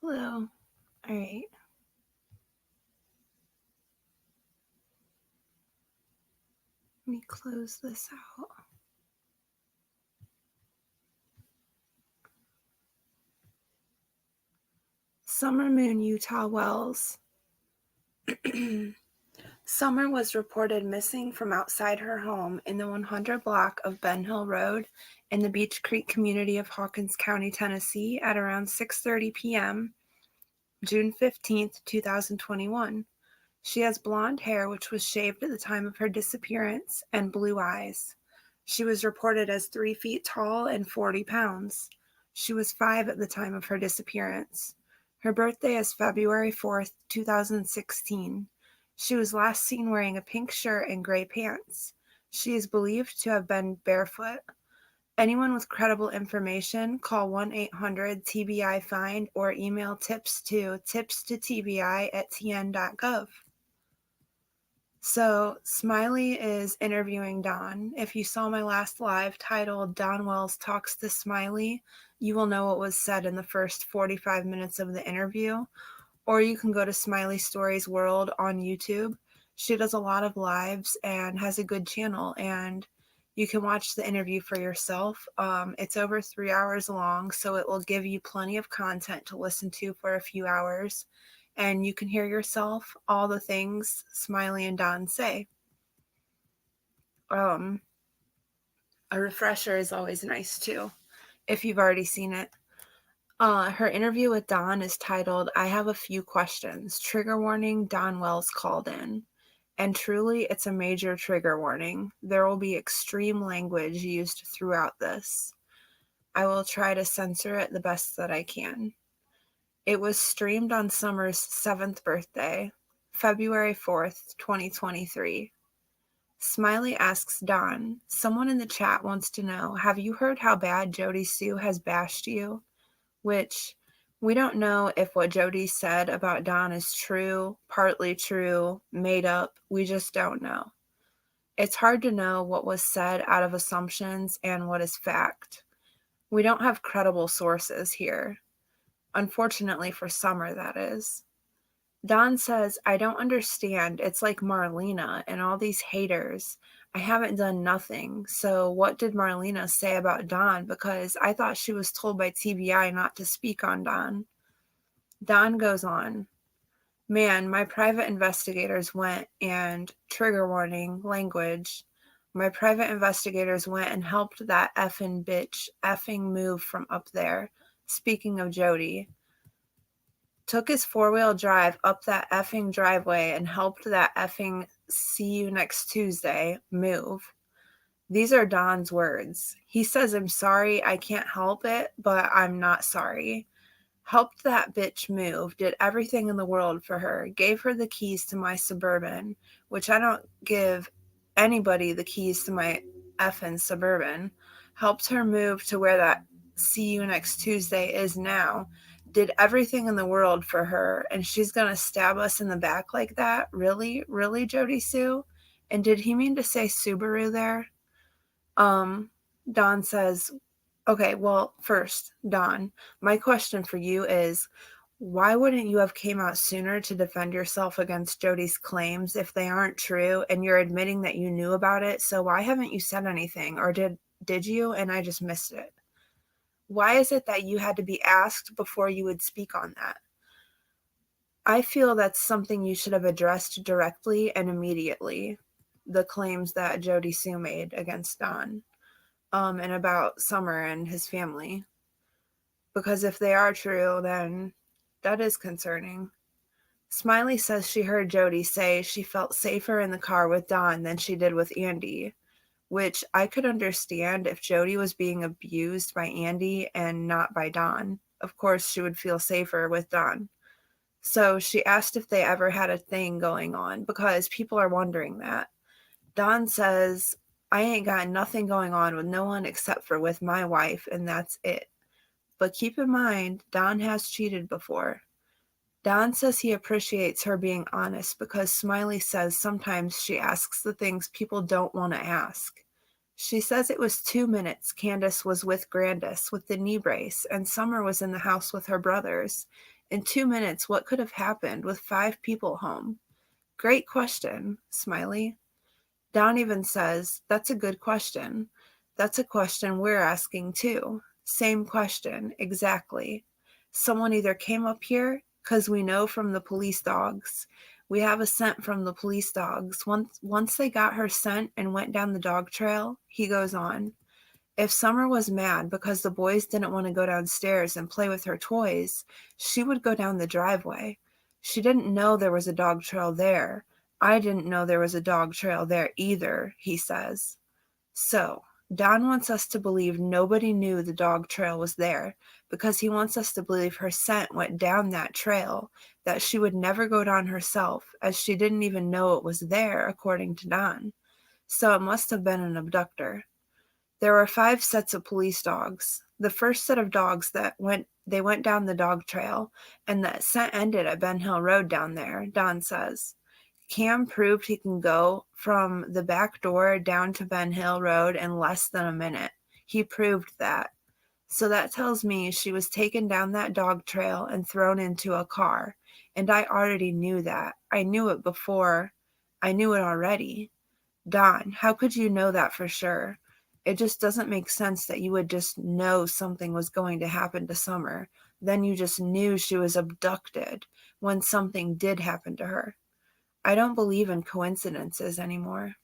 Hello. All right. Let me close this out. Summer Moon, Utah Wells. Summer was reported missing from outside her home in the 100 block of Ben Hill Road in the Beach Creek community of Hawkins County, Tennessee at around 6:30 p.m. June 15th, 2021. She has blonde hair, which was shaved at the time of her disappearance, and blue eyes. She was reported as 3 feet tall and 40 pounds. She was 5 at the time of her disappearance. Her birthday is February 4th, 2016. She was last seen wearing a pink shirt and gray pants. She is believed to have been barefoot. Anyone with credible information, call 1-800-TBI-FIND or email tips to tipstotbi@tn.gov. So Smiley is interviewing Don. If you saw my last live titled Don Wells Talks to Smiley, you will know what was said in the first 45 minutes of the interview. Or you can go to Smiley Stories World on YouTube. She does a lot of lives and has a good channel, and you can watch the interview for yourself. It's over 3 hours long, so it will give you plenty of content to listen to for a few hours. And you can hear yourself all the things Smiley and Don say. A refresher is always nice too, if you've already seen it. Her interview with Don is titled, I Have a Few Questions. Trigger warning, Don Wells called in. And truly, it's a major trigger warning. There will be extreme language used throughout this. I will try to censor it the best that I can. It was streamed on Summer's 7th birthday, February 4th, 2023. Smiley asks Don, someone in the chat wants to know, have you heard how bad Jody Sue has bashed you? Which we don't know if what Jody said about Don is true, partly true, made up. We just don't know. It's hard to know what was said out of assumptions and what is fact. We don't have credible sources here. Unfortunately for Summer, that is. Don says, I don't understand. It's like Marlena and all these haters. I haven't done nothing. So what did Marlena say about Don? Because I thought she was told by TBI not to speak on Don. Don goes on, man, my private investigators went and, trigger warning, language, my private investigators went and helped that effing bitch effing move from up there. Speaking of Jody, took his 4-wheel drive up that effing driveway and helped that effing see you next Tuesday move. These are Don's words. He says, I'm sorry, I can't help it, but I'm not sorry. Helped that bitch move, did everything in the world for her, gave her the keys to my Suburban, which I don't give anybody the keys to my effing Suburban, helped her move to where that see you next Tuesday is now, did everything in the world for her, and she's going to stab us in the back like that? Really? Really, Jody Sue? And did he mean to say Subaru there? Don says, okay, well, first, Don, my question for you is, why wouldn't you have came out sooner to defend yourself against Jody's claims if they aren't true and you're admitting that you knew about it? So why haven't you said anything? Or did you and I just missed it? Why is it that you had to be asked before you would speak on that? I feel that's something you should have addressed directly and immediately, the claims that Jody Sue made against Don. And about Summer and his family. Because if they are true, then that is concerning. Smiley says she heard Jody say she felt safer in the car with Don than she did with Andy, which I could understand if Jody was being abused by Andy and not by Don. Of course, she would feel safer with Don. So she asked if they ever had a thing going on, because people are wondering that. Don says, I ain't got nothing going on with no one except for with my wife, and that's it. But keep in mind, Don has cheated before. Don says he appreciates her being honest because Smiley says sometimes she asks the things people don't want to ask. She says it was 2 minutes Candace was with Grandis with the knee brace, and Summer was in the house with her brothers, In 2 minutes, what could have happened with 5 people home? Great question, Smiley. Don even says, that's a good question. That's a question we're asking too. Same question, exactly. Someone either came up here, because we know from the police dogs. We have a scent from the police dogs. Once they got her scent and went down the dog trail, he goes on. If Summer was mad because the boys didn't want to go downstairs and play with her toys, she would go down the driveway. She didn't know there was a dog trail there. I didn't know there was a dog trail there either, he says. So, Don wants us to believe nobody knew the dog trail was there because he wants us to believe her scent went down that trail that she would never go down herself, as she didn't even know it was there, according to Don. So it must have been an abductor. There were 5 sets of police dogs. The first set of dogs went down the dog trail, and that scent ended at Ben Hill Road down there, Don says. Cam proved he can go from the back door down to Ben Hill Road in less than a minute. He proved that. So that tells me she was taken down that dog trail and thrown into a car. And I already knew that. I knew it before. I knew it already. Don, how could you know that for sure? It just doesn't make sense that you would just know something was going to happen to Summer. Then you just knew she was abducted when something did happen to her. I don't believe in coincidences anymore.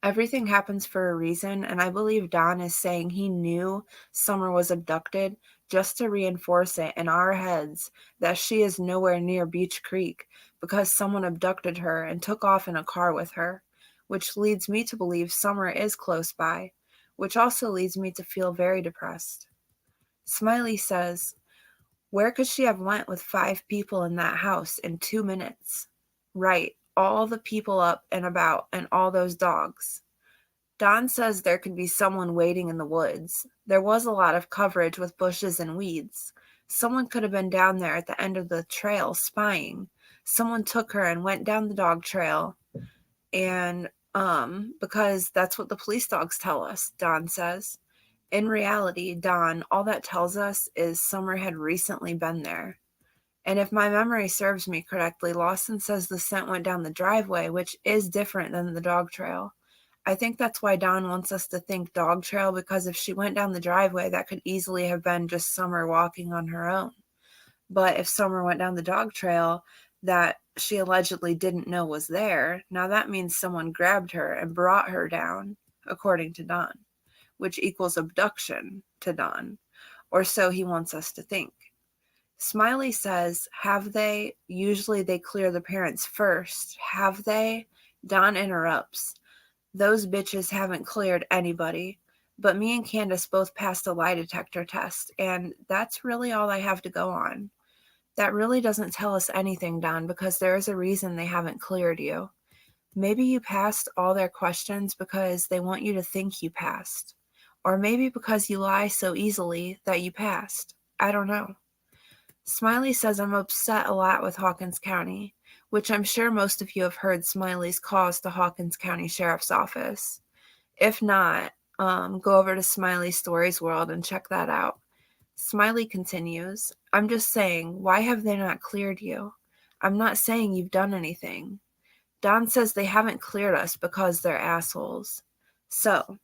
Everything happens for a reason, and I believe Don is saying he knew Summer was abducted just to reinforce it in our heads that she is nowhere near Beach Creek because someone abducted her and took off in a car with her, which leads me to believe Summer is close by, which also leads me to feel very depressed. Smiley says, where could she have went with 5 people in that house in 2 minutes? Right, all the people up and about and all those dogs. Don says there could be someone waiting in the woods. There was a lot of coverage with bushes and weeds. Someone could have been down there at the end of the trail spying. Someone took her and went down the dog trail. And because that's what the police dogs tell us, Don says. In reality, Don, all that tells us is Summer had recently been there. And if my memory serves me correctly, Lawson says the scent went down the driveway, which is different than the dog trail. I think that's why Don wants us to think dog trail, because if she went down the driveway, that could easily have been just Summer walking on her own. But if Summer went down the dog trail that she allegedly didn't know was there, now that means someone grabbed her and brought her down, according to Don, which equals abduction to Don, or so he wants us to think. Smiley says, have they? Usually they clear the parents first. Have they? Don interrupts. Those bitches haven't cleared anybody. But me and Candace both passed a lie detector test, and that's really all I have to go on. That really doesn't tell us anything, Don, because there is a reason they haven't cleared you. Maybe you passed all their questions because they want you to think you passed. Or maybe because you lie so easily that you passed. I don't know. Smiley says I'm upset a lot with Hawkins County, which I'm sure most of you have heard Smiley's calls to Hawkins County Sheriff's Office. If not, go over to Smiley Stories World and check that out. Smiley continues, I'm just saying, why have they not cleared you? I'm not saying you've done anything. Don says they haven't cleared us because they're assholes. So,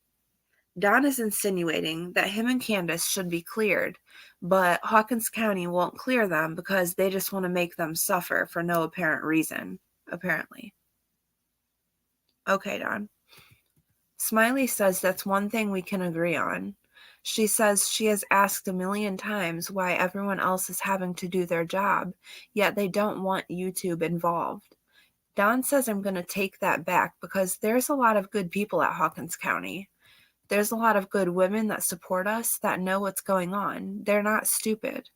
Don is insinuating that him and Candace should be cleared, but Hawkins County won't clear them because they just want to make them suffer for no apparent reason, apparently. Okay, Don. Smiley says that's one thing we can agree on. She says she has asked 1,000,000 times why everyone else is having to do their job, yet they don't want YouTube involved. Don says I'm going to take that back because there's a lot of good people at Hawkins County. There's a lot of good women that support us that know what's going on. They're not stupid.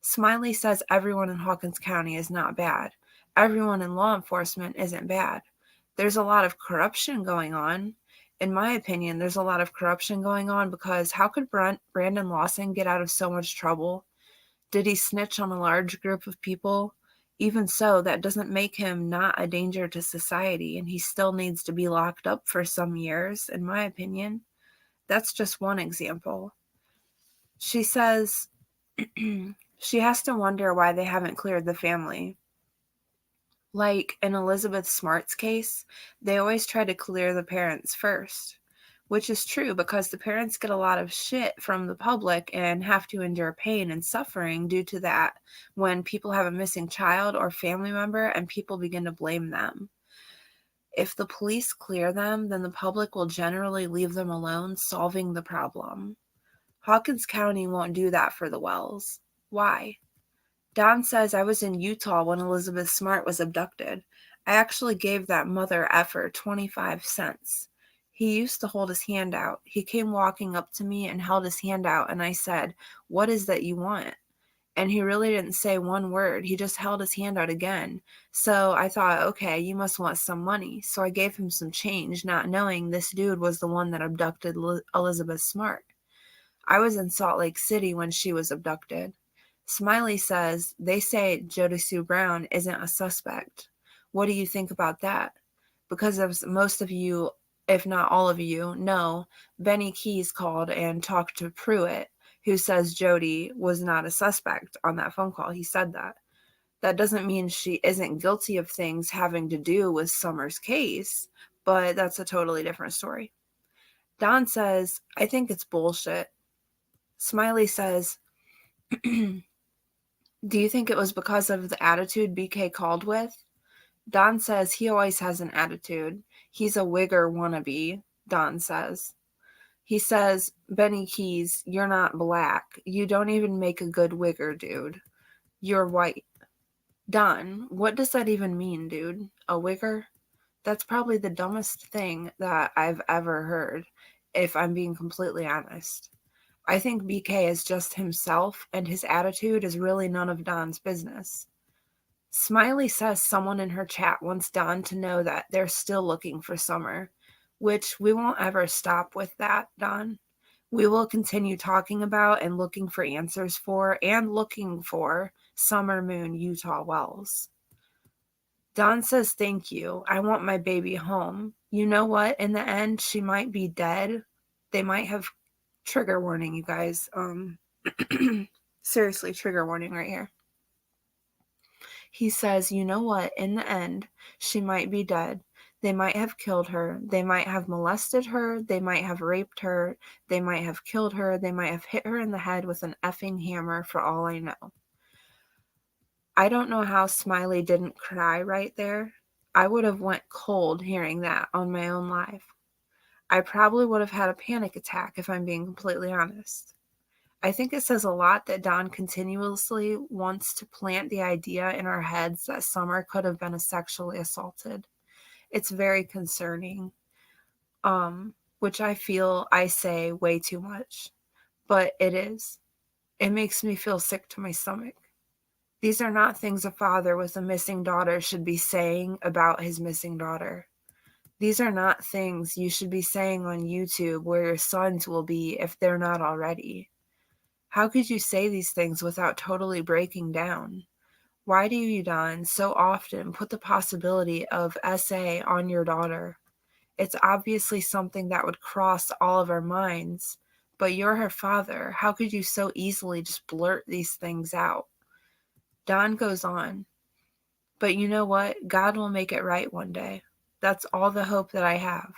Smiley says everyone in Hawkins County is not bad. Everyone in law enforcement isn't bad. There's a lot of corruption going on. In my opinion, there's a lot of corruption going on because how could Brandon Lawson get out of so much trouble? Did he snitch on a large group of people? Even so, that doesn't make him not a danger to society, and he still needs to be locked up for some years, in my opinion. That's just one example. She says, She has to wonder why they haven't cleared the family. Like in Elizabeth Smart's case, they always try to clear the parents first, which is true because the parents get a lot of shit from the public and have to endure pain and suffering due to that when people have a missing child or family member and people begin to blame them. If the police clear them, then the public will generally leave them alone, solving the problem. Hawkins County won't do that for the Wells. Why? Don says, I was in Utah when Elizabeth Smart was abducted. I actually gave that mother effer 25 cents. He used to hold his hand out. He came walking up to me and held his hand out, and I said, what is that you want? And he really didn't say one word. He just held his hand out again. So I thought, okay, you must want some money. So I gave him some change, not knowing this dude was the one that abducted Elizabeth Smart. I was in Salt Lake City when she was abducted. Smiley says, they say Jody Sue Brown isn't a suspect. What do you think about that? Because as most of you, if not all of you, know, Benny Keys called and talked to Pruitt, who says Jody was not a suspect on that phone call. He said that. That doesn't mean she isn't guilty of things having to do with Summer's case, but that's a totally different story. Don says, I think it's bullshit. Smiley says, do you think it was because of the attitude BK called with? Don says he always has an attitude. He's a wigger wannabe, Don says. He says, Benny Keys, you're not black. You don't even make a good wigger, dude. You're white. Don, what does that even mean, dude? A wigger? That's probably the dumbest thing that I've ever heard, if I'm being completely honest. I think BK is just himself, and his attitude is really none of Don's business. Smiley says someone in her chat wants Don to know that they're still looking for Summer, which we won't ever stop with that, Don. We will continue talking about and looking for answers for and looking for Summer Moon Utah Wells. Don says, thank you. I want my baby home. You know what? In the end, she might be dead. They might have trigger warning, you guys. Seriously, trigger warning right here. He says, you know what? In the end, she might be dead. They might have killed her. They might have molested her. They might have raped her. They might have killed her. They might have hit her in the head with an effing hammer for all I know. I don't know how Smiley didn't cry right there. I would have went cold hearing that on my own live. I probably would have had a panic attack if I'm being completely honest. I think it says a lot that Don continuously wants to plant the idea in our heads that Summer could have been sexually assaulted. It's very concerning, which I feel I say way too much, but it is. It makes me feel sick to my stomach. These are not things a father with a missing daughter should be saying about his missing daughter. These are not things you should be saying on YouTube where your sons will be if they're not already. How could you say these things without totally breaking down? Why do you, Don, so often put the possibility of SA on your daughter? It's obviously something that would cross all of our minds, but you're her father. How could you so easily just blurt these things out? Don goes on, but you know what? God will make it right one day. That's all the hope that I have.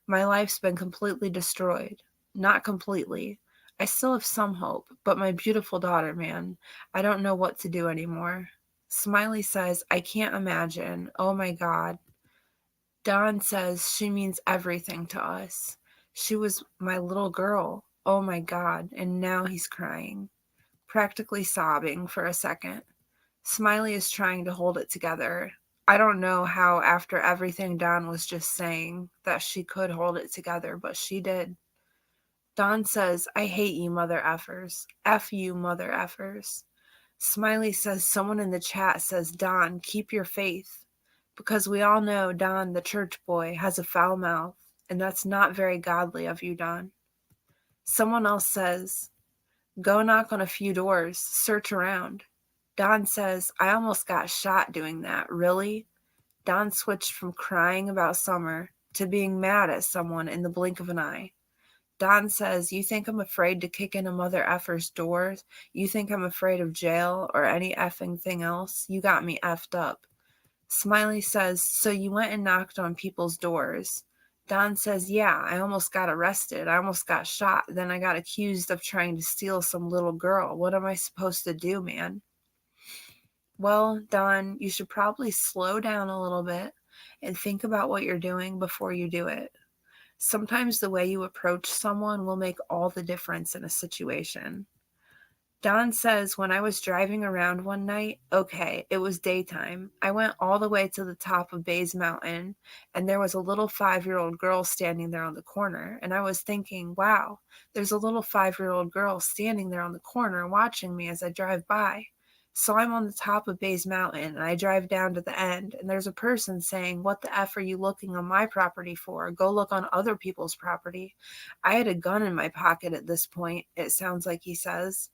My life's been completely destroyed. Not completely. I still have some hope, but my beautiful daughter, man, I don't know what to do anymore. Smiley says, I can't imagine. Oh my God. Don says she means everything to us. She was my little girl. Oh my God. And now he's crying, practically sobbing for a second. Smiley is trying to hold it together. I don't know how, after everything Don was just saying, that she could hold it together, but she did. Don says, I hate you, mother effers. F you, mother effers. Smiley says, someone in the chat says, Don, keep your faith. Because we all know Don, the church boy, has a foul mouth, and that's not very godly of you, Don. Someone else says, go knock on a few doors, search around. Don says, I almost got shot doing that. Really? Don switched from crying about Summer to being mad at someone in the blink of an eye. Don says, you think I'm afraid to kick in a mother effer's doors? You think I'm afraid of jail or any effing thing else? You got me effed up. Smiley says, so you went and knocked on people's doors. Don says, yeah, I almost got arrested. I almost got shot. Then I got accused of trying to steal some little girl. What am I supposed to do, man? Well, Don, you should probably slow down a little bit and think about what you're doing before you do it. Sometimes the way you approach someone will make all the difference in a situation. Don says, when I was driving around one night, okay, it was daytime. I went all the way to the top of Bays Mountain, and there was a little 5-year-old girl standing there on the corner. And I was thinking, wow, there's a little 5-year-old girl standing there on the corner watching me as I drive by. So I'm on the top of Bays Mountain, and I drive down to the end, and there's a person saying, what the F are you looking on my property for? Go look on other people's property. I had a gun in my pocket at this point, it sounds like he says.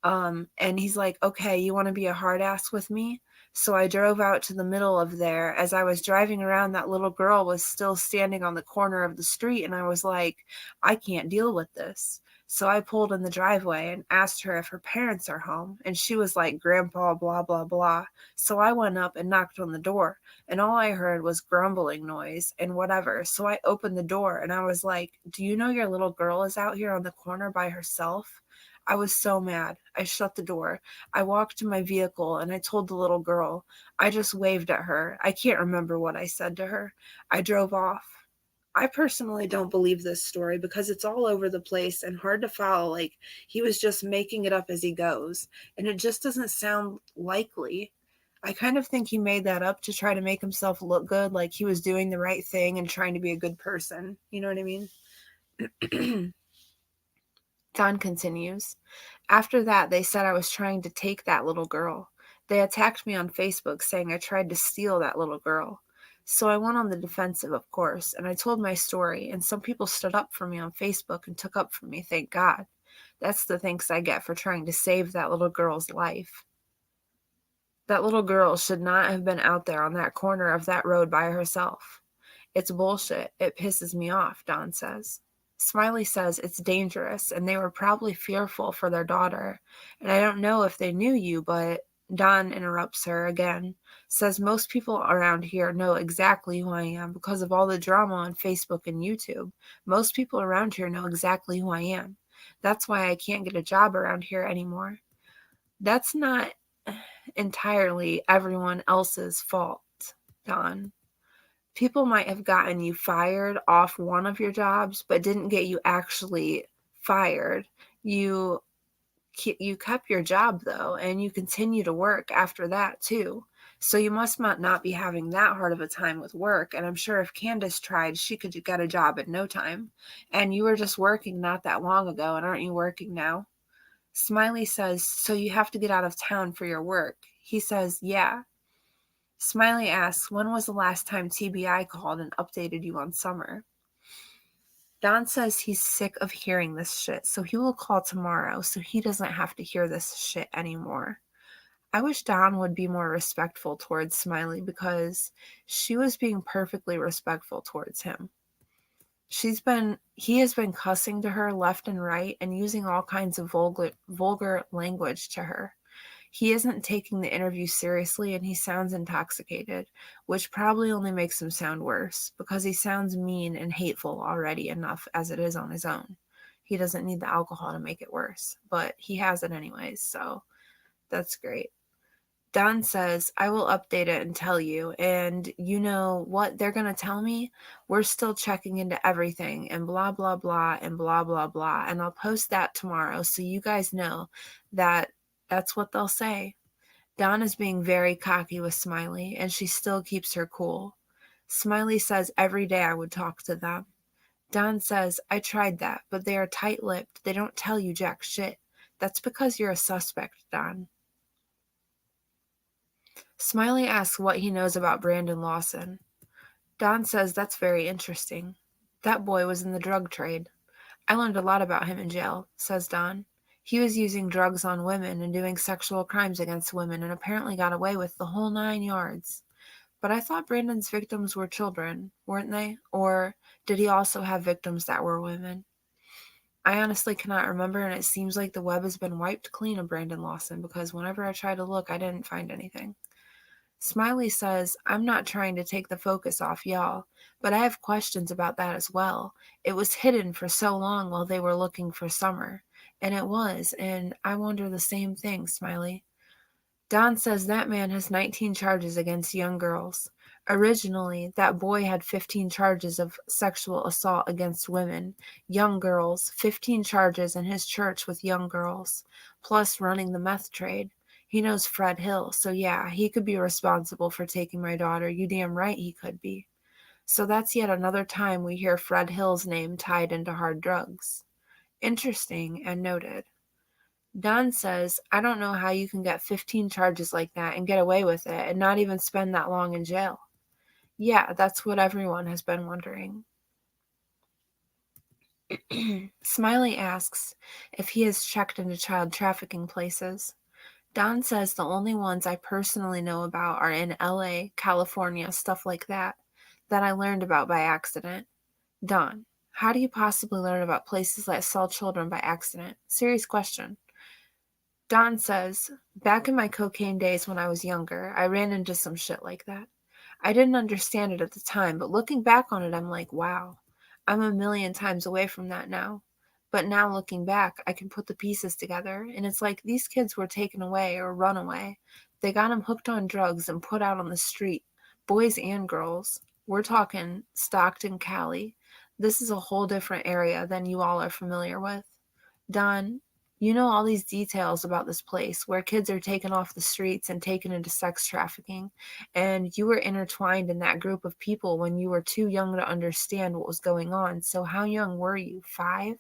And he's like, okay, you want to be a hard ass with me? So I drove out to the middle of there. As I was driving around, that little girl was still standing on the corner of the street. And I was like, I can't deal with this. So I pulled in the driveway and asked her if her parents are home. And she was like, Grandpa, blah, blah, blah. So I went up and knocked on the door. And all I heard was grumbling noise and whatever. So I opened the door and I was like, do you know your little girl is out here on the corner by herself? I was so mad. I shut the door. I walked to my vehicle and I told the little girl. I just waved at her. I can't remember what I said to her. I drove off. I personally don't believe this story because it's all over the place and hard to follow. Like he was just making it up as he goes. And it just doesn't sound likely. I kind of think he made that up to try to make himself look good, like he was doing the right thing and trying to be a good person. You know what I mean? Don continues. After that, they said I was trying to take that little girl. They attacked me on Facebook saying I tried to steal that little girl. So I went on the defensive, of course, and I told my story, and some people stood up for me on Facebook and took up for me, thank God. That's the thanks I get for trying to save that little girl's life. That little girl should not have been out there on that corner of that road by herself. It's bullshit. It pisses me off, Don says. Smiley says it's dangerous and they were probably fearful for their daughter. And I don't know if they knew you, but Don interrupts her again, says most people around here know exactly who I am because of all the drama on Facebook and YouTube. Most people around here know exactly who I am. That's why I can't get a job around here anymore. That's not entirely everyone else's fault, Don. People might have gotten you fired off one of your jobs, but didn't get you actually fired. You kept your job though, and you continue to work after that too. So you must not be having that hard of a time with work. And I'm sure if Candace tried, she could get a job in no time. And you were just working not that long ago, and aren't you working now? Smiley says, so you have to get out of town for your work. He says, yeah. Smiley asks, when was the last time TBI called and updated you on Summer? Don says he's sick of hearing this shit, so he will call tomorrow so he doesn't have to hear this shit anymore. I wish Don would be more respectful towards Smiley because she was being perfectly respectful towards him. He has been cussing to her left and right and using all kinds of vulgar language to her. He isn't taking the interview seriously and he sounds intoxicated, which probably only makes him sound worse because he sounds mean and hateful already enough as it is on his own. He doesn't need the alcohol to make it worse, but he has it anyways, so that's great. Don says, I will update it and tell you, and you know what they're going to tell me? We're still checking into everything and blah, blah, blah, and blah, blah, blah, and I'll post that tomorrow so you guys know that that's what they'll say. Dawn is being very cocky with Smiley, and she still keeps her cool. Smiley says every day I would talk to them. Dawn says, I tried that, but they are tight-lipped. They don't tell you jack shit. That's because you're a suspect, Dawn. Smiley asks what he knows about Brandon Lawson. Dawn says that's very interesting. That boy was in the drug trade. I learned a lot about him in jail, says Dawn. He was using drugs on women and doing sexual crimes against women and apparently got away with the whole 9 yards. But I thought Brandon's victims were children, weren't they? Or did he also have victims that were women? I honestly cannot remember, and it seems like the web has been wiped clean of Brandon Lawson because whenever I tried to look, I didn't find anything. Smiley says, I'm not trying to take the focus off y'all, but I have questions about that as well. It was hidden for so long while they were looking for Summer. And it was, and I wonder the same thing, Smiley. Don says that man has 19 charges against young girls. Originally, that boy had 15 charges of sexual assault against women, young girls, 15 charges in his church with young girls, plus running the meth trade. He knows Fred Hill, so yeah, he could be responsible for taking my daughter. You damn right he could be. So that's yet another time we hear Fred Hill's name tied into hard drugs. Interesting and noted. Don says, I don't know how you can get 15 charges like that and get away with it and not even spend that long in jail. Yeah, that's what everyone has been wondering. Smiley asks if he has checked into child trafficking places. Don says the only ones I personally know about are in LA, California, stuff like that I learned about by accident. Don, how do you possibly learn about places that sell children by accident? Serious question. Don says, back in my cocaine days when I was younger, I ran into some shit like that. I didn't understand it at the time, but looking back on it, I'm like, wow, I'm a million times away from that now. But now looking back, I can put the pieces together, and it's like these kids were taken away or run away. They got them hooked on drugs and put out on the street, boys and girls. We're talking Stockton, Cali. This is a whole different area than you all are familiar with. Don, you know all these details about this place where kids are taken off the streets and taken into sex trafficking, and you were intertwined in that group of people when you were too young to understand what was going on. So how young were you? 5?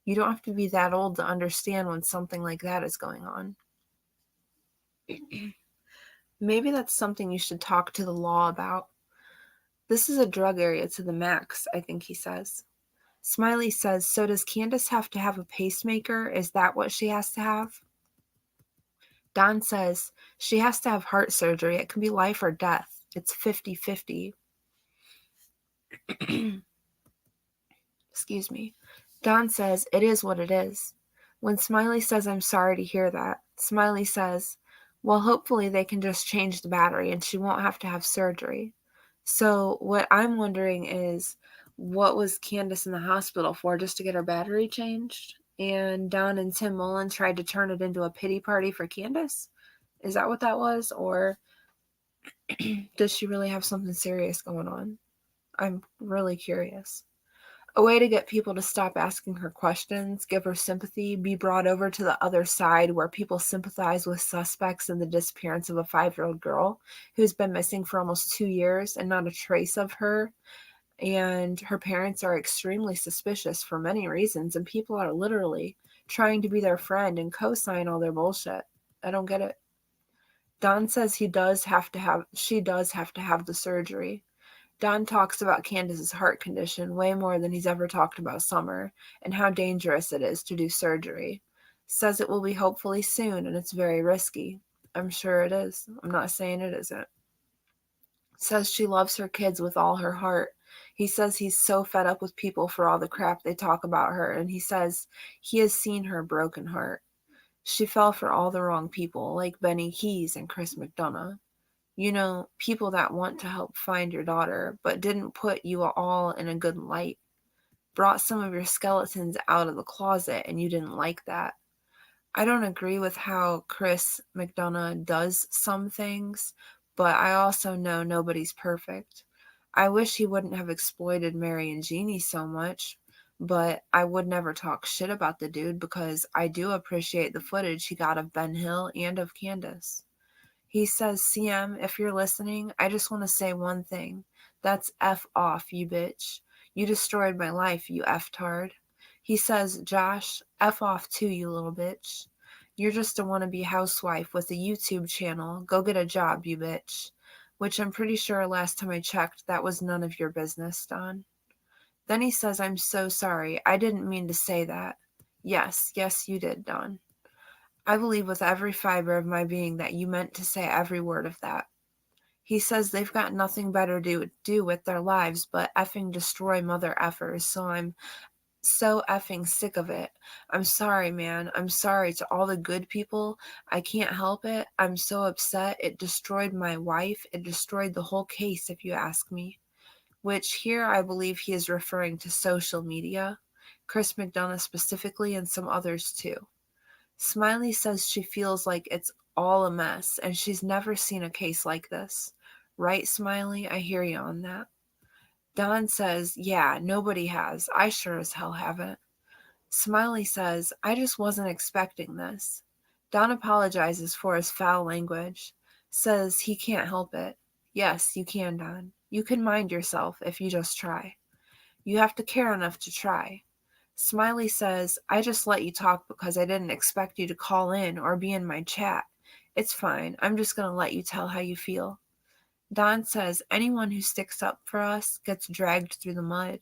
You don't have to be that old to understand when something like that is going on. Maybe that's something you should talk to the law about. This is a drug area to the max, I think he says. Smiley says, so does Candace have to have a pacemaker? Is that what she has to have? Don says, she has to have heart surgery. It can be life or death. It's 50-50. Excuse me. Don says, it is what it is. When Smiley says, I'm sorry to hear that, Smiley says, well, hopefully they can just change the battery and she won't have to have surgery. So what I'm wondering is, what was Candace in the hospital for? Just to get her battery changed? And Don and Tim Mullen tried to turn it into a pity party for Candace? Is that what that was? Or does she really have something serious going on? I'm really curious. A way to get people to stop asking her questions, give her sympathy, be brought over to the other side where people sympathize with suspects in the disappearance of a 5-year-old girl who's been missing for almost 2 years and not a trace of her. And her parents are extremely suspicious for many reasons, and people are literally trying to be their friend and co-sign all their bullshit. I don't get it. Don says she does have to have the surgery. Don talks about Candace's heart condition way more than he's ever talked about Summer and how dangerous it is to do surgery. Says it will be hopefully soon and it's very risky. I'm sure it is. I'm not saying it isn't. Says she loves her kids with all her heart. He says he's so fed up with people for all the crap they talk about her, and he says he has seen her broken heart. She fell for all the wrong people, like Benny Keys and Chris McDonough. You know, people that want to help find your daughter, but didn't put you all in a good light. Brought some of your skeletons out of the closet, and you didn't like that. I don't agree with how Chris McDonough does some things, but I also know nobody's perfect. I wish he wouldn't have exploited Mary and Jeannie so much, but I would never talk shit about the dude because I do appreciate the footage he got of Ben Hill and of Candace. He says, CM, if you're listening, I just want to say one thing. That's F off, you bitch. You destroyed my life, you F-tard. He says, Josh, F off too, you little bitch. You're just a wannabe housewife with a YouTube channel. Go get a job, you bitch. Which I'm pretty sure last time I checked, that was none of your business, Don. Then he says, I'm so sorry. I didn't mean to say that. Yes, you did, Don. I believe with every fiber of my being that you meant to say every word of that. He says they've got nothing better to do with their lives but effing destroy mother effers, So effing sick of it. I'm sorry, man. I'm sorry to all the good people. I can't help it. I'm so upset. It destroyed my wife. It destroyed the whole case, if you ask me. Which here I believe he is referring to social media, Chris McDonough specifically, and some others too. Smiley says she feels like it's all a mess and she's never seen a case like this. Right, Smiley? I hear you on that. Don says, yeah, nobody has. I sure as hell haven't. Smiley says, I just wasn't expecting this. Don apologizes for his foul language, says he can't help it. Yes, you can, Don. You can mind yourself if you just try. You have to care enough to try. Smiley says, I just let you talk because I didn't expect you to call in or be in my chat. It's fine. I'm just going to let you tell how you feel. Don says, anyone who sticks up for us gets dragged through the mud.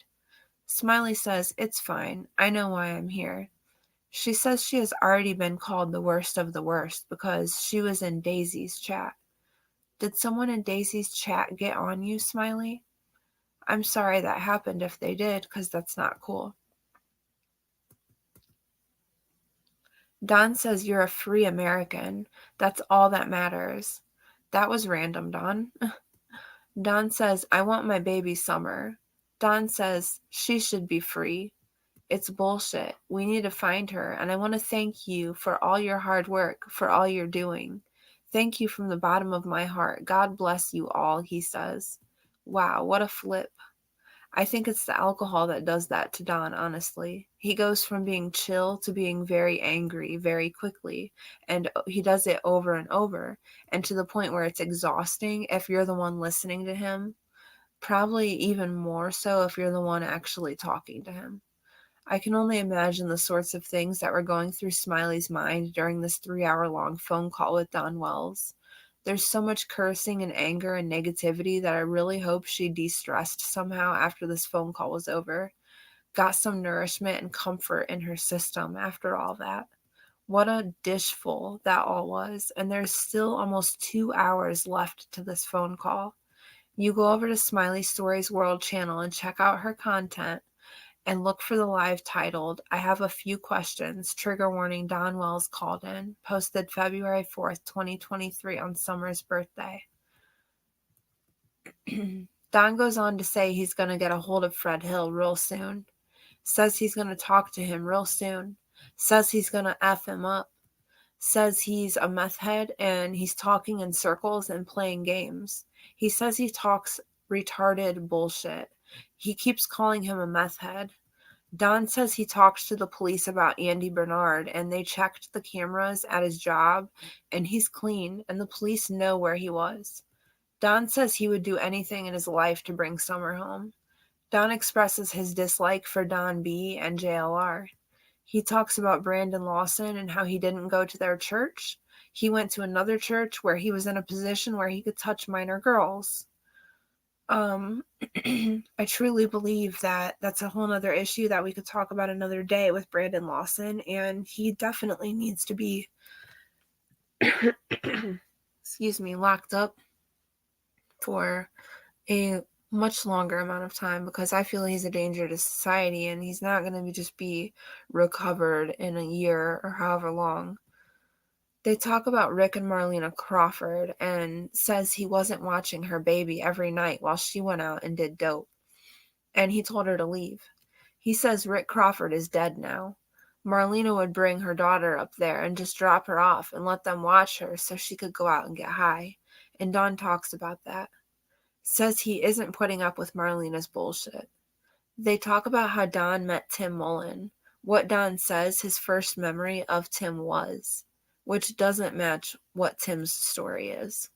Smiley says, it's fine. I know why I'm here. She says she has already been called the worst of the worst because she was in Daisy's chat. Did someone in Daisy's chat get on you, Smiley? I'm sorry that happened if they did, because that's not cool. Don says you're a free American. That's all that matters. That was random, Don. Don says, I want my baby Summer. Don says she should be free. It's bullshit. We need to find her, and I want to thank you for all your hard work, for all you're doing. Thank you from the bottom of my heart. God bless you all, he says. Wow, what a flip. I think it's the alcohol that does that to Don, honestly. He goes from being chill to being very angry very quickly, and he does it over and over, and to the point where it's exhausting if you're the one listening to him, probably even more so if you're the one actually talking to him. I can only imagine the sorts of things that were going through Smiley's mind during this 3-hour-long phone call with Don Wells. There's so much cursing and anger and negativity that I really hope she de-stressed somehow after this phone call was over. Got some nourishment and comfort in her system after all that. What a dishful that all was, and there's still almost 2 hours left to this phone call. You go over to Smiley Stories World channel and check out her content and look for the live titled, I have a few questions, trigger warning, Don Wells called in, posted February 4th, 2023 on Summer's birthday. Don goes on to say he's going to get a hold of Fred Hill real soon. Says he's going to talk to him real soon. Says he's going to F him up. Says he's a meth head and he's talking in circles and playing games. He says he talks retarded bullshit. He keeps calling him a meth head. Don says he talks to the police about Andy Bernard and they checked the cameras at his job and he's clean and the police know where he was. Don says he would do anything in his life to bring Summer home. Don expresses his dislike for Don B and JLR. He talks about Brandon Lawson and how he didn't go to their church. He went to another church where he was in a position where he could touch minor girls. I truly believe that that's a whole nother issue that we could talk about another day with Brandon Lawson, and he definitely needs to be, locked up for a much longer amount of time because I feel he's a danger to society and he's not going to just be recovered in a year or however long. They talk about Rick and Marlena Crawford and says he wasn't watching her baby every night while she went out and did dope. And he told her to leave. He says Rick Crawford is dead now. Marlena would bring her daughter up there and just drop her off and let them watch her so she could go out and get high. And Don talks about that. Says he isn't putting up with Marlena's bullshit. They talk about how Don met Tim Mullen, what Don says his first memory of Tim was, which doesn't match what Tim's story is.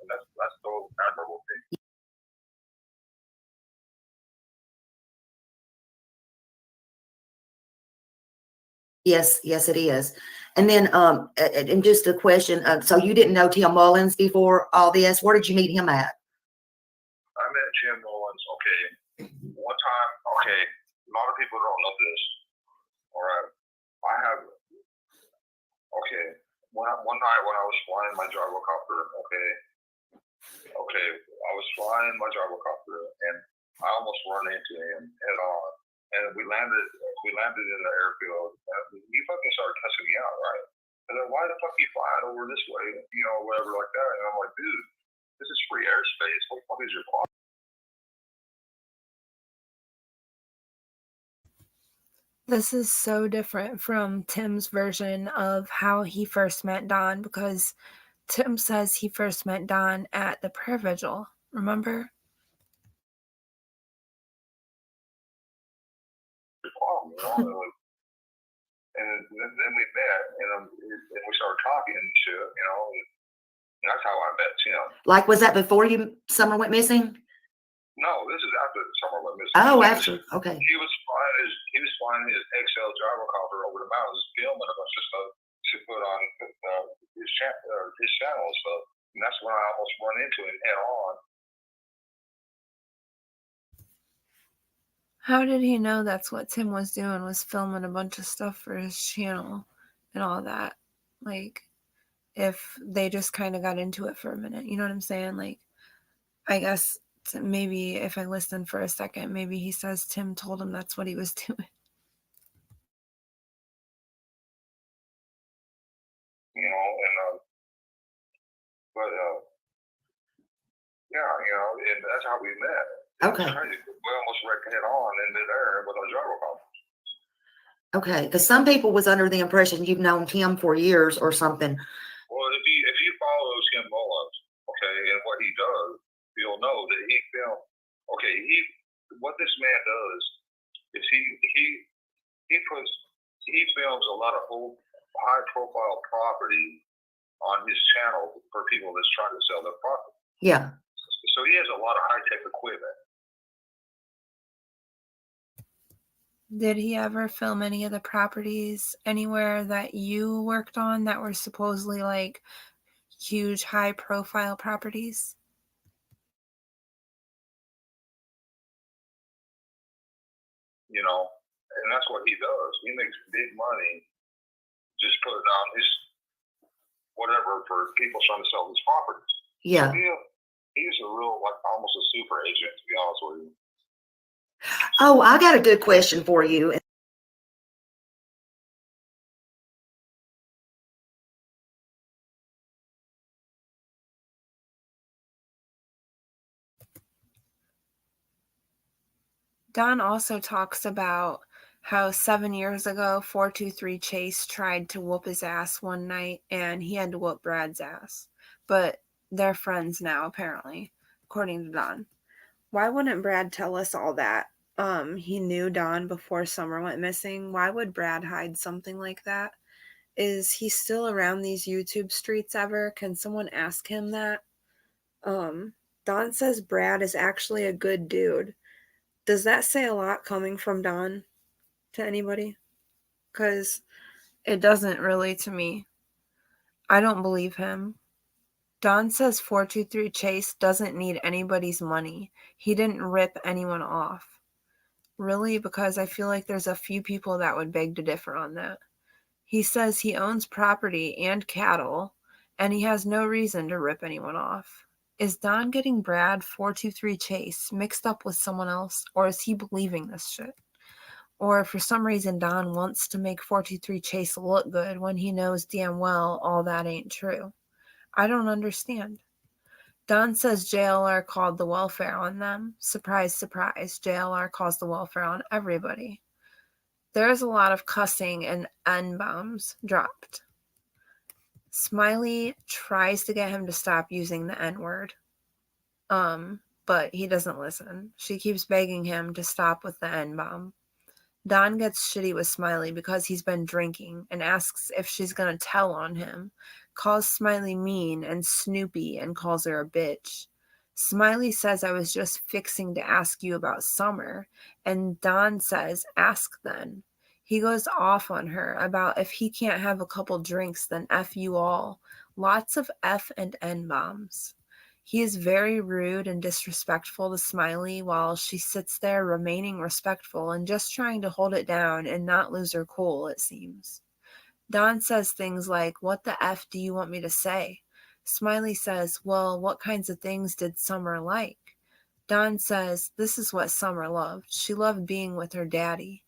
That's so admirable thing. Yes, yes, it is. And then, and just a question. So you didn't know Tim Mullins before all this? Where did you meet him at? I met Tim Mullen. Okay, one time. Okay, a lot of people don't know this. All right, I have. Okay, one night when I was flying my gyrocopter. Okay, I was flying my gyrocopter and I almost run into him head on. And we landed in the airfield. And he fucking started cussing me out, right? And then why the fuck are you flying over this way? You know, whatever like that. And I'm like, dude, this is free airspace. What the fuck is your problem? This is so different from Tim's version of how he first met Don, because Tim says he first met Don at the prayer vigil. Remember? Your problem, you know? And then we met, and we started talking and shit, you know. And that's how I met Tim. Like, was that before Summer went missing? No, this is after Summer went missing. Oh, after. Okay. He was flying his XL gyrocopter over the mountains, filming a bunch of stuff to put on his channel and stuff. And that's when I almost run into him head on. How did he know that's what Tim was doing, was filming a bunch of stuff for his channel and all that? Like, if they just kind of got into it for a minute, you know what I'm saying? Like, I guess maybe if I listen for a second, maybe he says Tim told him that's what he was doing. You know, and yeah, you know, and that's how we met. Okay. We almost wrecked head on in midair with our gyrocopter. Okay, because some people was under the impression you've known Tim for years or something. Well, if you follow Tim Mullen, okay, and what he does, you'll know that he filmed. Okay, what this man does is he films a lot of old high profile property on his channel for people that's trying to sell their property. Yeah. So he has a lot of high tech equipment. Did he ever film any of the properties anywhere that you worked on that were supposedly like huge high profile properties? You know, and that's what he does. He makes big money just putting on his whatever for people trying to sell his properties. Yeah. So he's a real, like, almost a super agent, to be honest with you. Oh, I got a good question for you. Don also talks about how 7 years ago, 423 Chase tried to whoop his ass one night and he had to whoop Brad's ass. But they're friends now, apparently, according to Don. Why wouldn't Brad tell us all that? He knew Don before Summer went missing. Why would Brad hide something like that? Is he still around these YouTube streets ever? Can someone ask him that? Don says Brad is actually a good dude. Does that say a lot coming from Don to anybody? Because it doesn't really to me. I don't believe him. Don says 423 Chase doesn't need anybody's money. He didn't rip anyone off. Really? Because I feel like there's a few people that would beg to differ on that. He says he owns property and cattle, and he has no reason to rip anyone off. Is Don getting Brad 423 Chase mixed up with someone else, or is he believing this shit? Or for some reason Don wants to make 423 Chase look good when he knows damn well all that ain't true. I don't understand. Don says JLR called the welfare on them. Surprise, surprise, JLR calls the welfare on everybody. There's a lot of cussing and N-bombs dropped. Smiley tries to get him to stop using the N-word. But he doesn't listen. She keeps begging him to stop with the N-bomb. Don gets shitty with Smiley because he's been drinking and asks if she's gonna tell on him, calls Smiley mean and snoopy and calls her a bitch. Smiley says, I was just fixing to ask you about Summer, and Don says, ask then. He goes off on her about if he can't have a couple drinks, then F you all. Lots of F and N bombs. He is very rude and disrespectful to Smiley while she sits there remaining respectful and just trying to hold it down and not lose her cool, it seems. Don says things like, "What the F do you want me to say?" Smiley says, "Well, what kinds of things did Summer like?" Don says, "This is what Summer loved. She loved being with her daddy.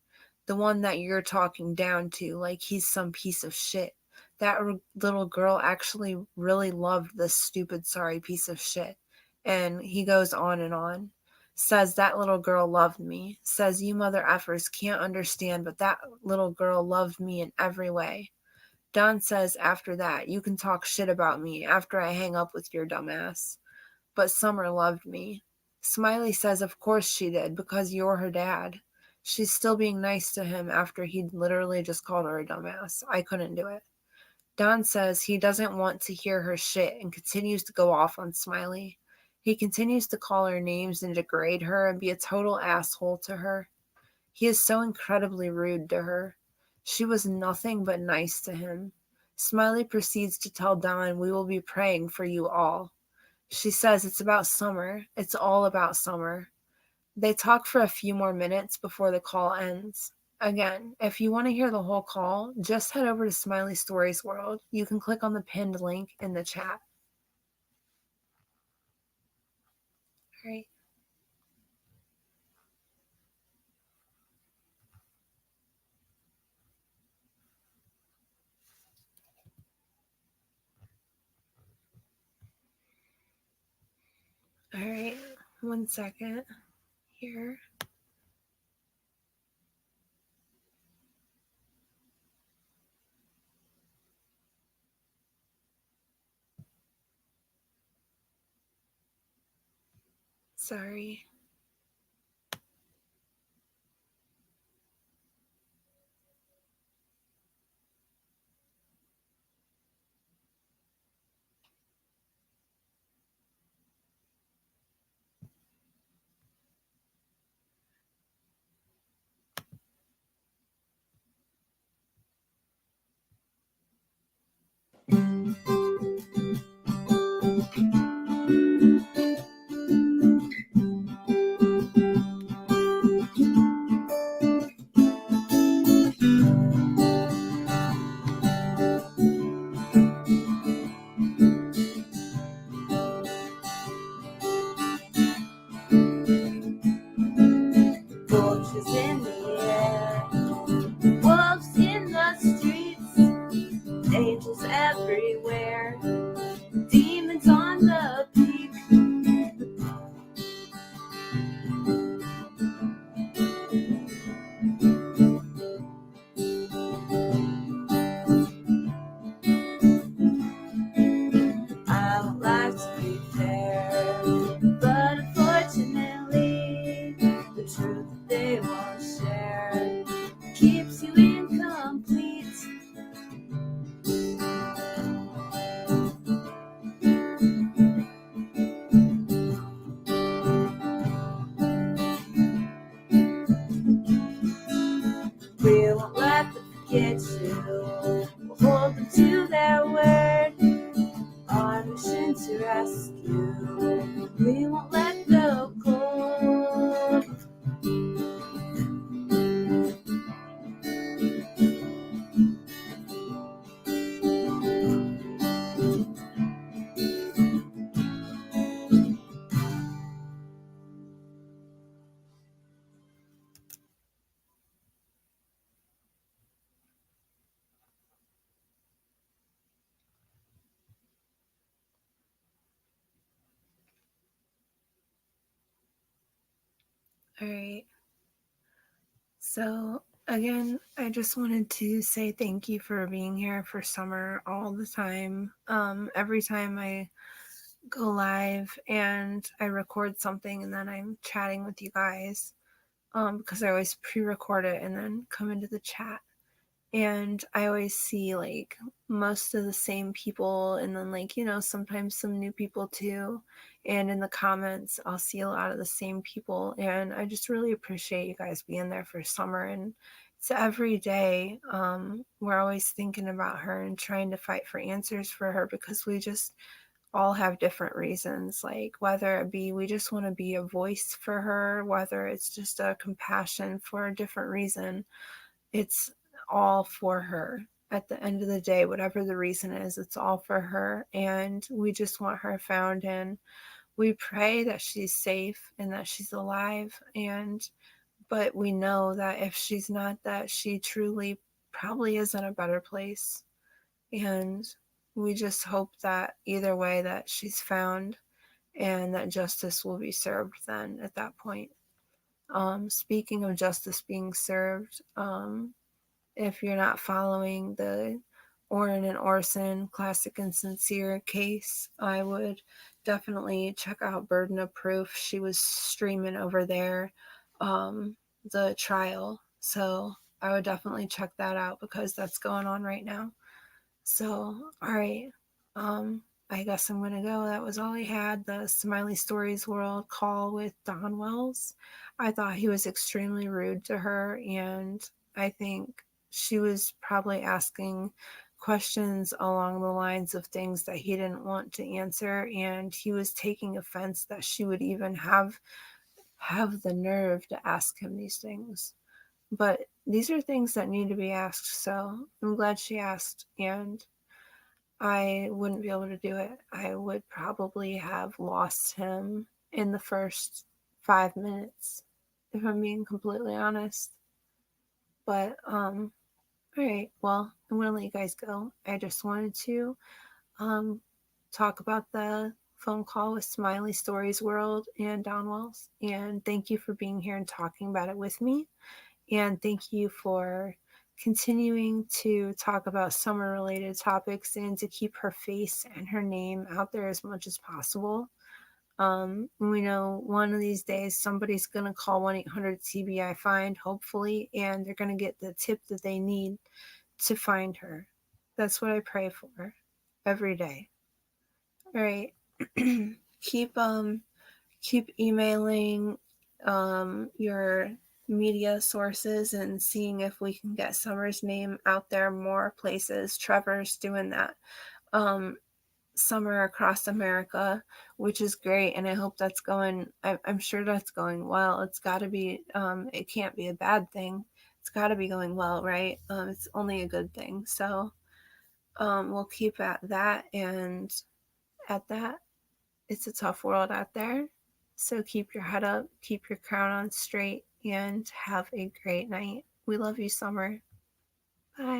The one that you're talking down to like he's some piece of shit. That little girl actually really loved this stupid, sorry piece of shit." And he goes on and on. Says that little girl loved me. Says you mother effers can't understand, but that little girl loved me in every way. Don says after that, "You can talk shit about me after I hang up with your dumbass. But Summer loved me." Smiley says of course she did, because you're her dad. She's still being nice to him after he'd literally just called her a dumbass. I couldn't do it. Don says he doesn't want to hear her shit and continues to go off on Smiley. He continues to call her names and degrade her and be a total asshole to her. He is so incredibly rude to her. She was nothing but nice to him. Smiley proceeds to tell Don, "We will be praying for you all." She says it's about Summer. It's all about Summer. They talk for a few more minutes before the call ends. Again, if you want to hear the whole call, just head over to Smiley Stories World. You can click on the pinned link in the chat. All right. All right. 1 second here. Sorry. Vultures in the air, wolves in the streets, angels everywhere, demons on the peak. I would like to be fair, but unfortunately, the truth that they won't share keeps you incomplete. We won't let them forget you, we'll hold them to their word. Our mission to rescue, we won't let go cold. All right. So, again, I just wanted to say thank you for being here for Summer all the time. Every time I go live and I record something and then I'm chatting with you guys, because I always pre-record it and then come into the chat. And I always see like most of the same people, and then like, sometimes some new people too. And in the comments, I'll see a lot of the same people. And I just really appreciate you guys being there for Summer and So every day, we're always thinking about her and trying to fight for answers for her, because we just all have different reasons, like whether it be we just want to be a voice for her, whether it's just a compassion for a different reason. It's all for her. At the end of the day, whatever the reason is, it's all for her, and we just want her found, and we pray that she's safe and that she's alive. And but we know that if she's not, that she truly probably is in a better place. And we just hope that either way that she's found and that justice will be served then at that point. Speaking of justice being served, if you're not following the Orrin and Orson classic and sincere case, I would definitely check out Burden of Proof. She was streaming over there, the trial. So I would definitely check that out because that's going on right now. So, all right. Um, I guess I'm gonna go. That was all I had. The Smiley Stories World call with Don Wells. I thought he was extremely rude to her, and I think she was probably asking questions along the lines of things that he didn't want to answer, and he was taking offense that she would even have the nerve to ask him these things. But these are things that need to be asked, so I'm glad she asked, and I wouldn't be able to do it. I would probably have lost him in the first 5 minutes, if I'm being completely honest. But all right, well, I'm gonna let you guys go. I just wanted to um talk about the phone call with Smiley Stories World and Don Wells, and thank you for being here and talking about it with me. And thank you for continuing to talk about summer related topics and to keep her face and her name out there as much as possible. We know one of these days somebody's going to call 1-800 TBI find, hopefully, and they're going to get the tip that they need to find her. That's what I pray for every day. All right. keep keep emailing your media sources and seeing if we can get Summer's name out there more places. Trevor's doing that Summer Across America, which is great, and I hope that's going. I'm sure that's going well. It's got to be. It can't be a bad thing. It's got to be going well, right? It's only a good thing. So we'll keep at that, and at that, it's a tough world out there. So keep your head up, keep your crown on straight, and have a great night. We love you, Summer.